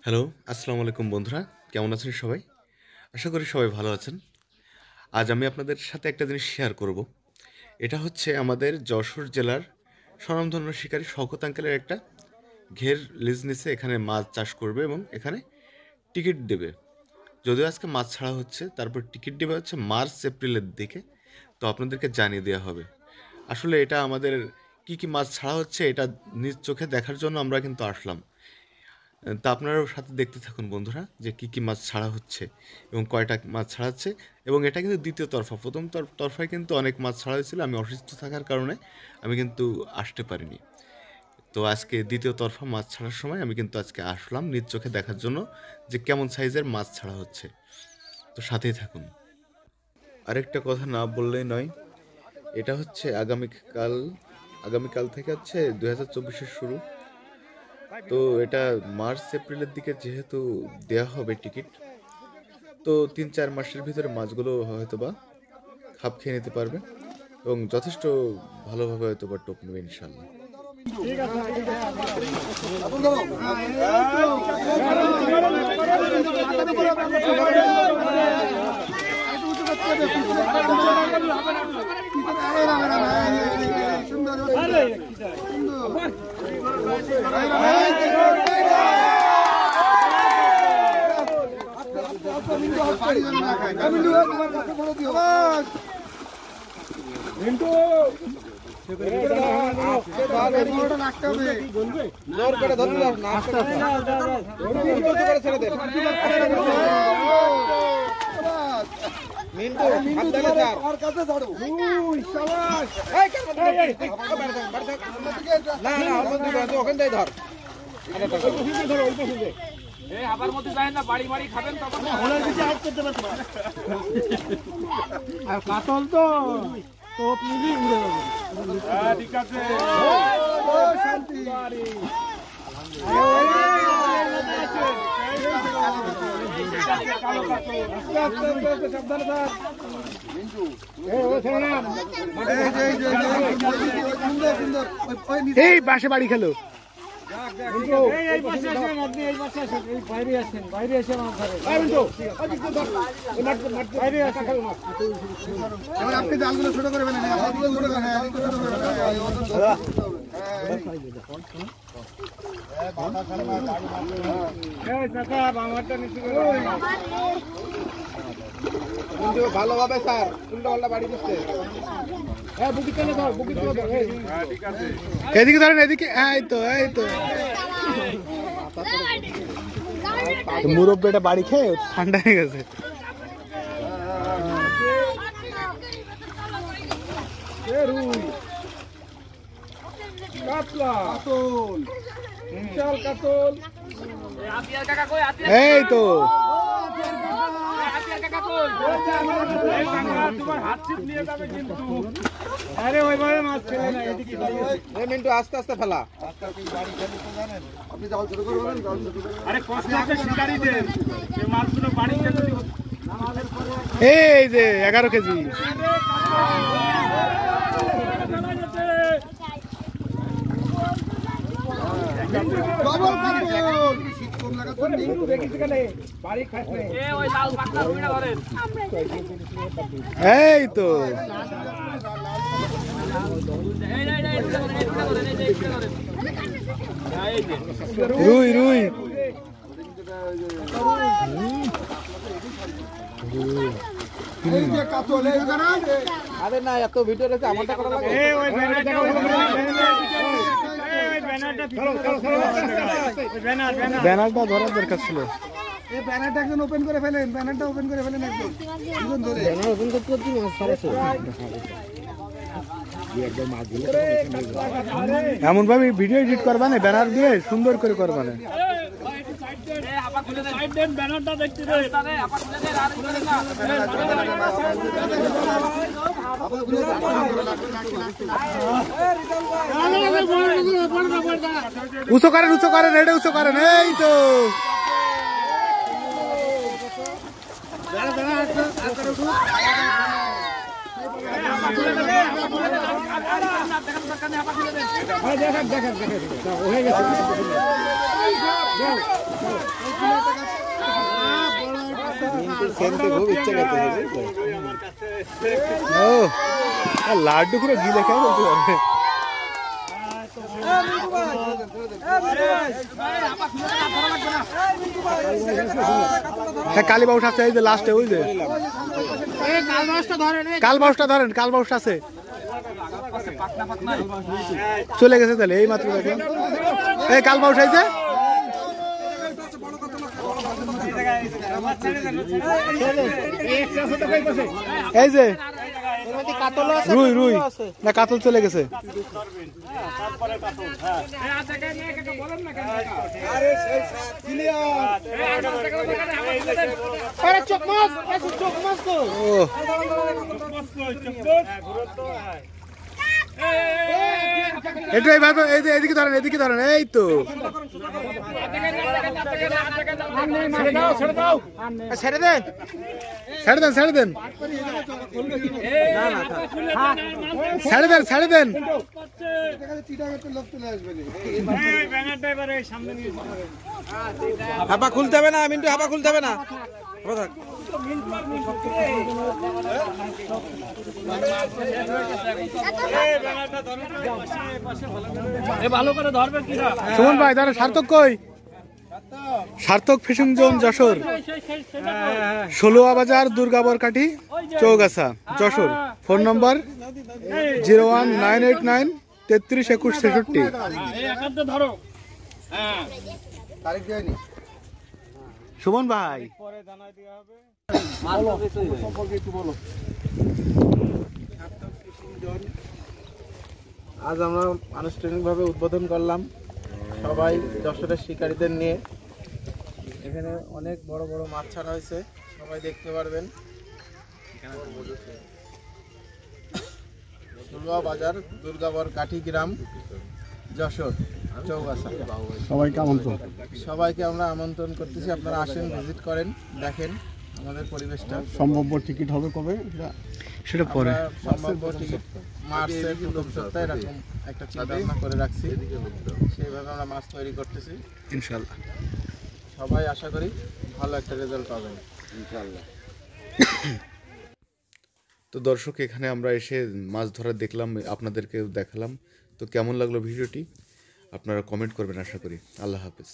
Hello, আসসালামু আলাইকুম বন্ধুরা, কেমন আছেন সবাই? আশা করি সবাই ভালো আছেন। আজ আমি আপনাদের সাথে একটা জিনিস শেয়ার করব। এটা হচ্ছে আমাদের যশোর জেলার স্বনামধন্য শিকারী শওকত আঙ্কেলের একটা ঘের লিজ নিছে, এখানে মাছ চাষ করবে এবং এখানে টিকিট দেবে। যদিও আজকে মাছ ছাড়া হচ্ছে, তারপর টিকিট দেবে হচ্ছে মার্চ এপ্রিলের দিকে, তো আপনাদেরকে জানিয়ে দেওয়া হবে। আসলে এটা আমাদের কি কি মাছ ছাড়া হচ্ছে এটা নিজ চোখে দেখার জন্য আমরা কিন্তু আসলাম। তা আপনারাও সাথে দেখতে থাকুন বন্ধুরা, যে কী কী মাছ ছাড়া হচ্ছে এবং কয়টা মাছ ছাড়াচ্ছে। এবং এটা কিন্তু দ্বিতীয় তরফা, প্রথম তরফায় কিন্তু অনেক মাছ ছাড়া হয়েছিল, আমি অসুস্থ থাকার কারণে আমি কিন্তু আসতে পারিনি। তো আজকে দ্বিতীয় তরফা মাছ ছাড়ার সময় আমি কিন্তু আজকে আসলাম নিজ চোখে দেখার জন্য যে কেমন সাইজের মাছ ছাড়া হচ্ছে। তো সাথেই থাকুন। আরেকটা কথা না বললেই নয়, এটা হচ্ছে আগামীকাল থেকে হচ্ছে 2024-এর শুরু। তো এটা মার্চ এপ্রিলের দিকে যেহেতু দেয়া হবে টিকিট, তো 3-4 মাসের ভিতরে মাছগুলো হয়তোবা খাপ খেয়ে নিতে পারবে এবং যথেষ্ট ভালোভাবে হয়তোবা টোপ নেবে ইনশাল্লাহ। আবার মধ্যে যায় না, বাড়ি বাড়ি খাবেন তখন আর কাতল তো টোপ নিবি উড়ে যাবে। ঠিক আছে, শান্তি এই বাসে বাড়ি খেলো। আপনি জালগুলো ছোট করে ফেলেন, ভালোভাবে স্যার উল্টো পাল্টা বাড়ি দিচ্ছে। এদিকে ধরেন, এদিকে। এই তো মুরব্বী এটা বাড়ি খেয়ে ঠান্ডা হয়ে গেছে। এই তো আরে ওইভাবে মাছ ফেলে না, এদিকে মিন্টু আস্তে আস্তে ফেলা। আপনি জল শুরু করবেন, আরে কষ্ট আছে শিকারীদের, এই মাছগুলো বাড়িতে যদি এই যে 11 কেজি। এই তো রুই রুই আরে না, এত ভিডিও রয়েছে, আমারটা করা লাগে। ব্যানারটা ধরার দরকার ছিল। এই ব্যানারটা একজন ওপেন করে ফেলেন, ব্যানারটা ওপেন করে ফেলেন একদম ধরে। ব্যানার ওপেন করতে করতে মাছ ছাড়াছে। এমন ভাবে ভিডিও এডিট করবা না, ব্যানার দিয়ে সুন্দর করে করবা না। উঁচু করেন, এটা উঁচু করেন। এই তো দেখেন হয়ে গেছে। ও লাড্ডু করে গিলে খেয়ে বলতে পারবে। হ্যাঁ কালী বাউস আছে এই যে লাস্টে ওই যে কাল বাউসটা ধরেন কাল বাউস আছে চলে গেছে তাহলে এই মাত্র দেখলাম এই কাল বাউস আছে এই যে রুই রুই না কাতল চলে গেছে একটু এইভাবে এদিকে ধরেন এই তো ছেড়ে দেন ছেড়ে দেন হাপা খুলতে হবে না মিন্টু হাপা খুলতে হবে না ভালো করে ধরবে কি সুমন ভাই দাঁড়া সার্থক কই সার্থক ফিশিং জোন যশোর 16 বাজার দুর্গাবর কাঠি চৌগাছা যশোর ফোন নম্বর 01989 332166 ধরো সুমন ভাই আজ আমরা আনুষ্ঠানিকভাবে উদ্বোধন করলাম সবাই যশোরের শিকারীদের নিয়ে। এখানে অনেক বড় বড় মাছ ছাড়া হয়েছে, সবাই দেখতে পারবেন। ষোলোয়া বাজার দুর্গাবর কাঠি গ্রাম যশোর চৌগাছা। সবাইকে আমরা আমন্ত্রণ করতেছি, আপনারা আসেন, ভিজিট করেন, দেখেন আমাদের পরিবেশটা। সম্ভাব্য টিকিট হবে কবে সেটা পরে সম্ভাব্য টিকিট মার্চের প্রথম সপ্তাহে এরকম একটা চিন্তা ভাবনা করে রাখছি, সেইভাবে আমরা মাছ তৈরি করতেছি ইনশাআল্লাহ। সবাই আশা করি ভালো একটা রেজাল্ট পাবেন ইনশাআল্লাহ। তো দর্শক, এখানে আমরা এসে মাছ ধরা দেখলাম, আপনাদেরকে দেখালাম। তো কেমন লাগলো ভিডিওটি আপনারা কমেন্ট করবেন আশা করি। আল্লাহ হাফেজ।